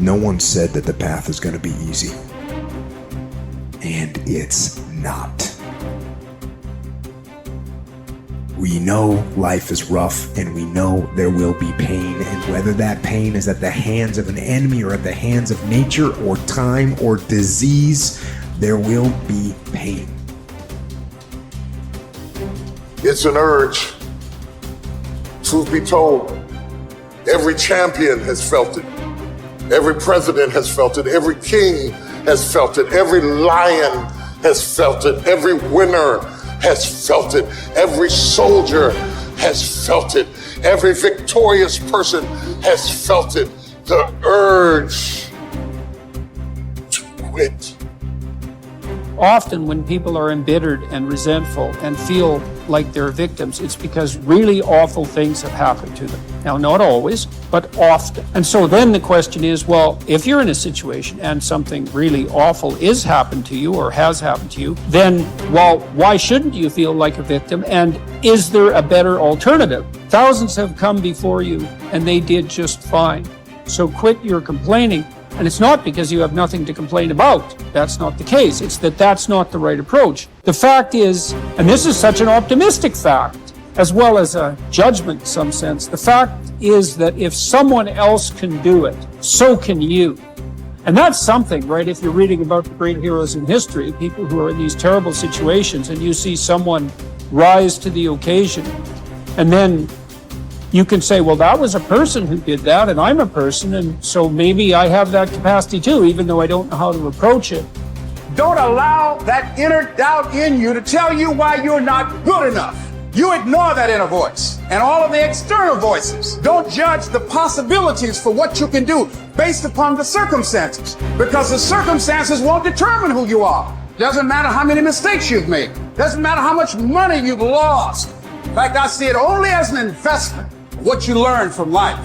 No one said that the path is going to be easy. And it's not. We know life is rough, and we know there will be pain, and whether that pain is at the hands of an enemy or at the hands of nature or time or disease, there will be pain. It's an urge. Truth be told, every champion has felt it. Every president has felt it. Every king has felt it. Every lion has felt it. Every winner has felt it. Every soldier has felt it. Every victorious person has felt it. The urge to quit. Often when people are embittered and resentful and feel like they're victims, it's because really awful things have happened to them. Now, not always, but often. And so then the question is, well, if you're in a situation and something really awful is happened to you or has happened to you, then, well, why shouldn't you feel like a victim? And is there a better alternative? Thousands have come before you and they did just fine. So quit your complaining. And it's not because you have nothing to complain about. That's not the case. It's that that's not the right approach. The fact is, and this is such an optimistic fact, as well as a judgment in some sense, the fact is that if someone else can do it, so can you. And that's something, right? If you're reading about the great heroes in history, people who are in these terrible situations, and you see someone rise to the occasion, and then you can say, well, that was a person who did that, and I'm a person, and so maybe I have that capacity too, even though I don't know how to approach it. Don't allow that inner doubt in you to tell you why you're not good enough. You ignore that inner voice and all of the external voices. Don't judge the possibilities for what you can do based upon the circumstances, because the circumstances won't determine who you are. Doesn't matter how many mistakes you've made. Doesn't matter how much money you've lost. In fact, I see it only as an investment. What you learn from life.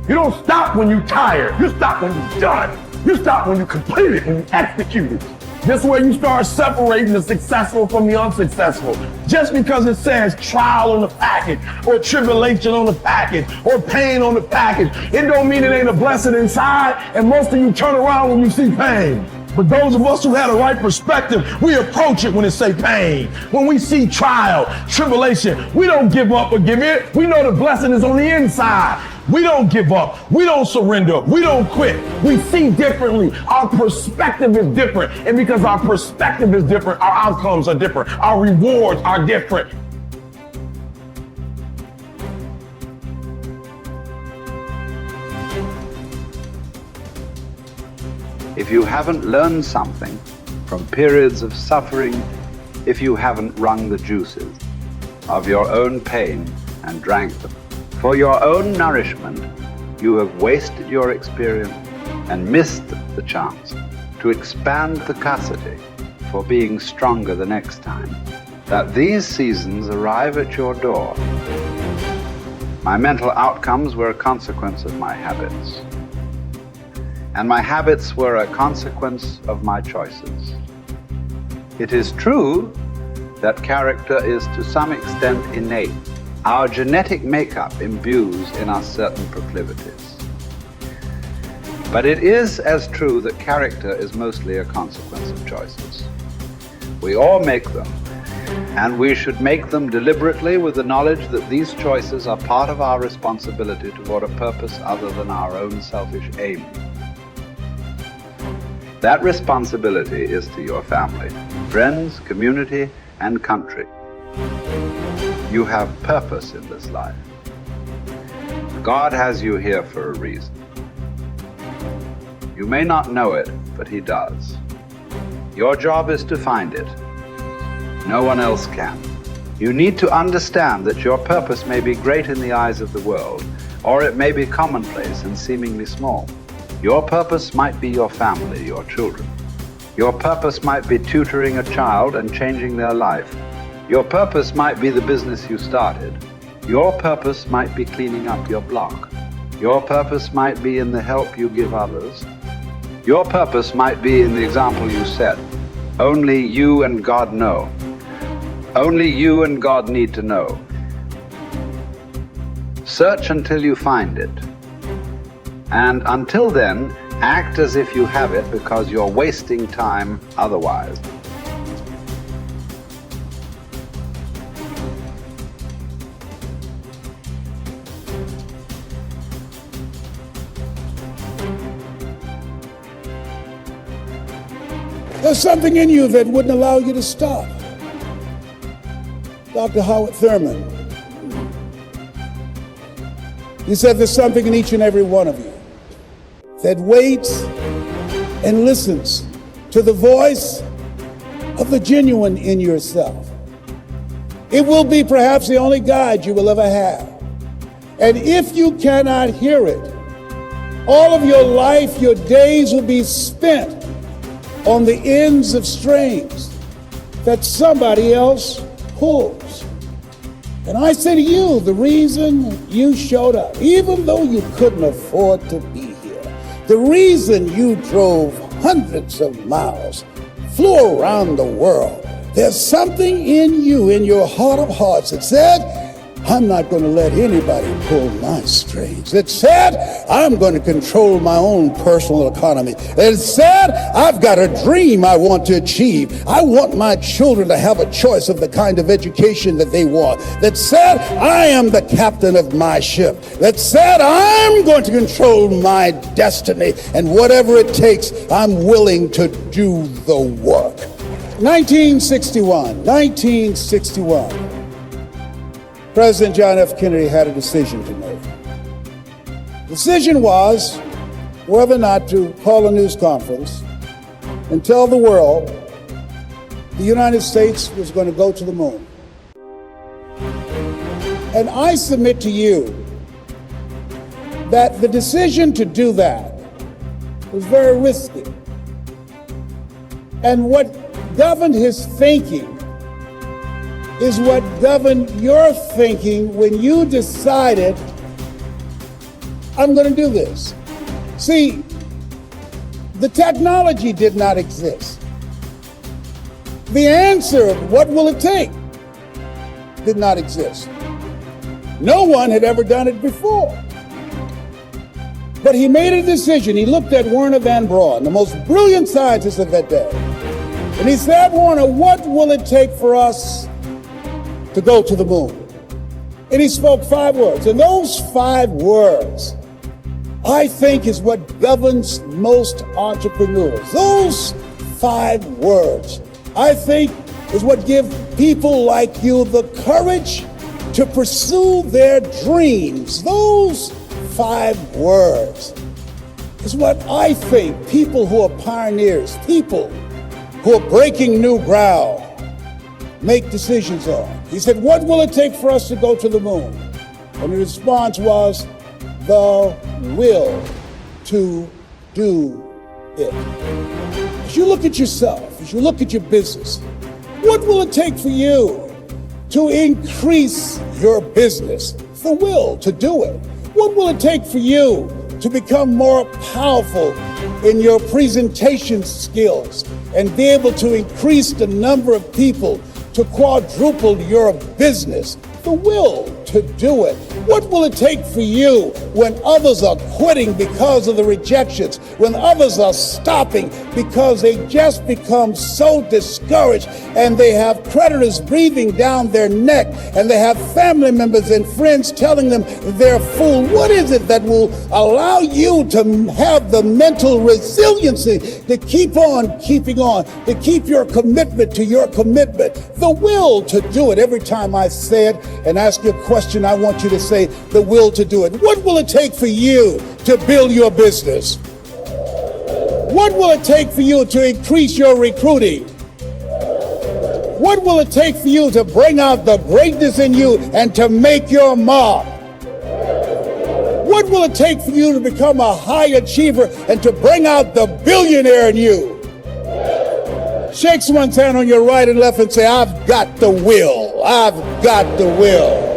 You don't stop when you're tired. You stop when you're done. You stop when you complete it, when you execute it. This way you start separating the successful from the unsuccessful. Just because it says trial on the package, or tribulation on the package, or pain on the package, it don't mean it ain't a blessing inside, and most of you turn around when you see pain. But those of us who had a right perspective, we approach it when it say pain. When we see trial, tribulation, we don't give up or give in. We know the blessing is on the inside. We don't give up. We don't surrender. We don't quit. We see differently. Our perspective is different. And because our perspective is different, our outcomes are different. Our rewards are different. If you haven't learned something from periods of suffering, if you haven't wrung the juices of your own pain and drank them, for your own nourishment, you have wasted your experience and missed the chance to expand the capacity for being stronger the next time. That these seasons arrive at your door. My mental outcomes were a consequence of my habits. And my habits were a consequence of my choices. It is true that character is to some extent innate. Our genetic makeup imbues in us certain proclivities. But it is as true that character is mostly a consequence of choices. We all make them, and we should make them deliberately with the knowledge that these choices are part of our responsibility toward a purpose other than our own selfish aim. That responsibility is to your family, friends, community, and country. You have purpose in this life. God has you here for a reason. You may not know it, but He does. Your job is to find it. No one else can. You need to understand that your purpose may be great in the eyes of the world, or it may be commonplace and seemingly small. Your purpose might be your family, your children. Your purpose might be tutoring a child and changing their life. Your purpose might be the business you started. Your purpose might be cleaning up your block. Your purpose might be in the help you give others. Your purpose might be in the example you set. Only you and God know. Only you and God need to know. Search until you find it. And until then, Act as if you have it because you're wasting time otherwise. There's something in you that wouldn't allow you to stop. Dr. Howard Thurman, he said there's something in each and every one of you that waits and listens to the voice of the genuine in yourself. It will be perhaps the only guide you will ever have. And if you cannot hear it, all of your life, your days will be spent on the ends of strings that somebody else pulls. And I say to you, the reason you showed up, even though you couldn't afford to be here, the reason you drove hundreds of miles, flew around the world, there's something in you, in your heart of hearts, that said, I'm not going to let anybody pull my strings. That said, I'm going to control my own personal economy. That said, I've got a dream I want to achieve. I want my children to have a choice of the kind of education that they want. That said, I am the captain of my ship. That said, I'm going to control my destiny. And whatever it takes, I'm willing to do the work. 1961. President John F. Kennedy had a decision to make. The decision was whether or not to call a news conference and tell the world the United States was going to go to the moon. And I submit to you that the decision to do that was very risky. And what governed his thinking is what governed your thinking when you decided, I'm going to do this. See, the technology did not exist. The answer, what will it take, did not exist. No one had ever done it before. But he made a decision. He looked at Werner von Braun, the most brilliant scientist of that day. And he said, Werner, what will it take for us to go to the moon? And he spoke 5 words. And those 5 words, I think, is what governs most entrepreneurs. Those 5 words, I think, is what give people like you the courage to pursue their dreams. Those 5 words is what I think people who are pioneers, people who are breaking new ground, make decisions on. He said, what will it take for us to go to the moon? And the response was, the will to do it. As you look at yourself, as you look at your business, what will it take for you to increase your business? The will to do it. What will it take for you to become more powerful in your presentation skills and be able to increase the number of people, to quadruple your business? The will to do it. What will it take for you when others are quitting because of the rejections, when others are stopping because they just become so discouraged and they have creditors breathing down their neck and they have family members and friends telling them they're a fool? What is it that will allow you to have the mental resiliency to keep on keeping on, to keep your commitment to your commitment? The will to do it. Every time I say it and ask you a question, I want you to say the will to do it. What will it take for you to build your business? What will it take for you to increase your recruiting? What will it take for you to bring out the greatness in you and to make your mark? What will it take for you to become a high achiever and to bring out the billionaire in you? Shake someone's hand on your right and left and say, I've got the will. I've got the will.